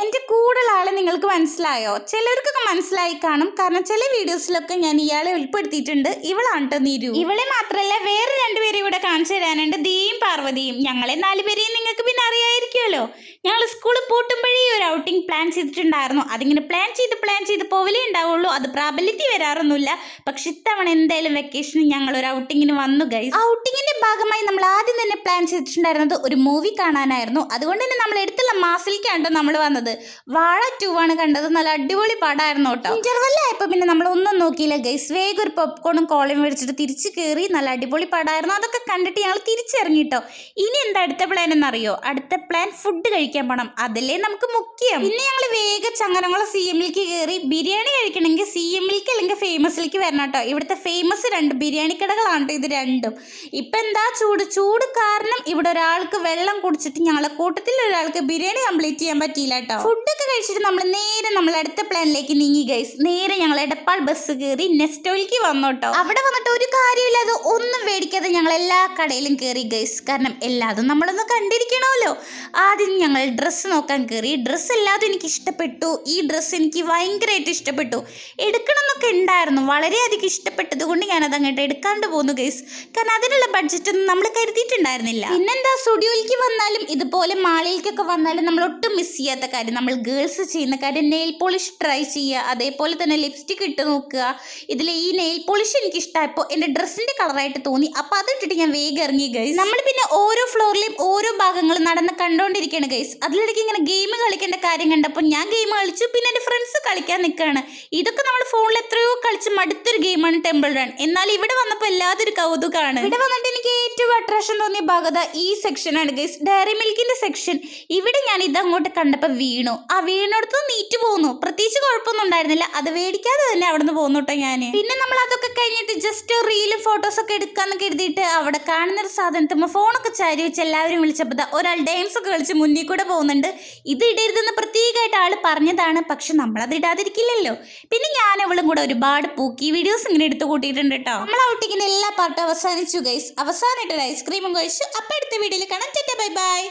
എൻ്റെ കൂടുതൽ ആളെ നിങ്ങൾക്ക് മനസ്സിലായോ? ചിലർക്കൊക്കെ മനസ്സിലായി കാണും. കാരണം ചില വീഡിയോസിലൊക്കെ ഞാൻ ഇയാളെ ഉൾപ്പെടുത്തിയിട്ടുണ്ട്. ഇവളാണ് കേട്ടോ നീരു. ഇവളെ മാത്രമല്ല വേറെ രണ്ടുപേരെയും കൂടെ കാണിച്ചു തരാനുണ്ട്, ദിയും പാർവതിയും. ഞങ്ങളെ 4 പേരെയും നിങ്ങൾക്ക് പിന്നെ അറിയായിരിക്കുമല്ലോ. ഞങ്ങൾ സ്കൂളിൽ പൂട്ടുമ്പോഴേ ഒരു ഔട്ടിങ് പ്ലാൻ ചെയ്തിട്ടുണ്ടായിരുന്നു. അതിങ്ങനെ പ്ലാൻ ചെയ്ത് പോവലേ ഉണ്ടാവുള്ളൂ. അത് പ്രാബല്യത്തിൽ വരാറൊന്നുമില്ല. പക്ഷെ ഇത്തവണ എന്തായാലും വെക്കേഷന് ഞങ്ങൾ ഒരു ഔട്ടിങ്ങിന് വന്നു ഗൈസ്. ഔട്ടിങ്ങിന്റെ ഭാഗമായി നമ്മൾ ആദ്യം തന്നെ പ്ലാൻ ചെയ്തിട്ടുണ്ടായിരുന്നത് ഒരു മൂവി കാണാനായിരുന്നു. അതുകൊണ്ട് തന്നെ നമ്മൾ എടുത്തുള്ള മാസിലേക്കാണ് നമ്മൾ വന്നത്. വാഴ 2 ആണ് കണ്ടത്. നല്ല അടിപൊളി പടമായിരുന്നു കേട്ടോ. ഇന്റർവെല്ലായപ്പോ പിന്നെ നമ്മൾ ഒന്നും നോക്കിയില്ല ഗൈസ്. വേഗം ഒരു പോപ്കോണും കോളയും മേടിച്ചിട്ട് തിരിച്ചു കയറി. നല്ല അടിപൊളി പടമായിരുന്നു. അതൊക്കെ കണ്ടിട്ട് ഞങ്ങൾ തിരിച്ചിറങ്ങിട്ടോ. ഇനി എന്താ അടുത്ത പ്ലാൻ എന്നറിയോ? അടുത്ത പ്ലാൻ ഫുഡ് കഴിക്കാൻ പോണം. അതല്ലേ നമുക്ക് മുഖ്യം. പിന്നെ ഞങ്ങൾ വേഗം ചങ്ങനകുളം CMലേക്ക് കയറി. ബിരിയാണി കഴിക്കണമെങ്കിൽ CMലേക്ക് അല്ലെങ്കിൽ ഫേമസിലേക്ക് വരണം കേട്ടോ. ഇവിടുത്തെ ഫേമസ് 2 ബിരിയാണി കടകളാണ് ഇത് രണ്ടും. ഇപ്പൊ എന്താ ചൂട് കാരണം ഇവിടെ ഒരാൾക്ക് വെള്ളം കുടിച്ചിട്ട് ഞങ്ങളെ കൂട്ടത്തിൽ ഒരാൾക്ക് ബിരിയാണി കംപ്ലീറ്റ് ചെയ്യാൻ പറ്റിയില്ല കേട്ടോ. ഫുഡൊക്കെ കഴിച്ചിട്ട് നമ്മൾ അടുത്ത പ്ലാനിലേക്ക് നീങ്ങി ഗൈസ്. നേരെ ഞങ്ങൾ എടപ്പാൾ ബസ് കയറി നെസ്റ്റോയിലേക്ക് വന്നോട്ടോ. അവിടെ വന്നിട്ട് ഒരു കാര്യമില്ലാതെ ഒന്നും മേടിക്കാതെ ഞങ്ങൾ എല്ലാ കടയിലും കയറി ഗൈസ്. കാരണം എല്ലാതും നമ്മളൊന്ന് കണ്ടിരിക്കണമല്ലോ. ആദ്യം ഞങ്ങൾ ഡ്രസ്സ് നോക്കാൻ കയറി. ഡ്രസ്സ് എല്ലാതും എനിക്ക് ഇഷ്ടപ്പെട്ടു. ഈ ഡ്രസ്സ് എനിക്ക് ഭയങ്കരമായിട്ട് ഇഷ്ടപ്പെട്ടു. എടുക്കണം എന്നൊക്കെ ഉണ്ടായിരുന്നു. വളരെയധികം ഇഷ്ടപ്പെട്ടത് കൊണ്ട് ഞാനത് അങ്ങോട്ട് എടുക്കാണ്ട് പോന്നു ഗൈസ്. കാരണം അതിനുള്ള ബഡ്ജറ്റ് ഒന്നും നമ്മൾ കരുതിയിട്ടുണ്ടായിരുന്നില്ല. പിന്നെന്താ, സ്റ്റുഡിയോയിലേക്ക് വന്നാലും ഇതുപോലെ മാളിലേക്കൊക്കെ വന്നാലും നമ്മൾ ഒട്ടും മിസ് ചെയ്യാത്ത കാര്യം, നമ്മൾ ഗേൾസ് ചെയ്യുന്ന കാര്യം, നെയിൽ പോളിഷ് ട്രൈ ചെയ്യുക. അതേപോലെ തന്നെ ലിപ്സ്റ്റിക് ഇട്ട് നോക്കുക. ഇതിൽ ഈ നെയിൽ പോളിഷ് എനിക്ക് ഇഷ്ടമായപ്പോൾ എൻ്റെ ഡ്രസ്സിൻ്റെ കളറായിട്ട് തോന്നി. അപ്പോൾ അതിട്ടിട്ട് ഞാൻ വേഗം ഇറങ്ങി ഗൈസ്. നമ്മൾ പിന്നെ ഓരോ ഫ്ലോറിലെയും ഓരോ ഭാഗങ്ങളും നടന്ന് കണ്ടുകൊണ്ടിരിക്കുകയാണ് ഗൈസ്. അതിലിടയ്ക്ക് ഇങ്ങനെ ഗെയിം കളിക്കേണ്ട കാര്യം കണ്ടപ്പോൾ ഞാൻ ഗെയിം കളിച്ചു. പിന്നെ എൻ്റെ ഫ്രണ്ട്സ് കളിക്കാൻ നിൽക്കുകയാണ്. ഇതൊക്കെ നമ്മൾ ഫോണിൽ എത്രയോ കളിച്ച് മടുത്തൊരു ഗെയിമാണ് ടെമ്പിൾ റൺ. എന്നാൽ ഇവിടെ വന്നപ്പോൾ എല്ലാതൊരു കൗതുകമാണ്. ഇവിടെ വന്നിട്ട് എനിക്ക് ഏറ്റവും അട്രാക്ഷൻ തോന്നിയ ഭാഗത ഈ സെക്ഷനാണ് ഗൈസ്, ഡയറി മിൽക്കിൻ്റെ സെക്ഷൻ. ഇവിടെ ഞാൻ ഇതങ്ങോട്ട് കണ്ടപ്പോൾ വീണു. ആ വീണടുത്ത് നീറ്റ് പോകുന്നു. പ്രത്യേകിച്ച് കുഴപ്പമൊന്നും ഉണ്ടായിരുന്നില്ല. അത് മേടിക്കാതെ തന്നെ അവിടെ നിന്ന് പോകുന്നു കേട്ടോ ഞാൻ. പിന്നെ നമ്മൾ അതൊക്കെ കഴിഞ്ഞിട്ട് ജസ്റ്റ് റീലും ഫോട്ടോസൊക്കെ എടുക്കാന്ന് കരുതിയിട്ട് അവിടെ കാണുന്നൊരു സാധനത്തുമ്പോൾ ഫോണൊക്കെ ചാരി വെച്ച് എല്ലാവരും വിളിച്ചപ്പോൾ ഒരാൾ ഡാൻസ് ഒക്കെ കളിച്ച് മുന്നിൽ കൂടെ പോകുന്നുണ്ട്. ഇത് ഇടരുതെന്ന് പ്രത്യേകമായിട്ട് ആൾ പറഞ്ഞതാണ്. പക്ഷെ നമ്മളത് ഇടാതിരിക്കില്ലല്ലോ. പിന്നെ ഞാൻ അവളും കൂടെ ഒരുപാട് പൂക്കി വീഡിയോസ് ഇങ്ങനെ എടുത്തു കൂട്ടിയിട്ടുണ്ട് കേട്ടോ. നമ്മൾ ഔട്ടിങ്ങിന്റെ എല്ലാ പാർട്ടും അവസാനിച്ചു ഗൈസ്. അവസാനമായിട്ട് ഒരു ഐസ്ക്രീമും കഴിച്ചു. അപ്പം അടുത്ത വീഡിയോയിൽ കാണാം. Bye bye.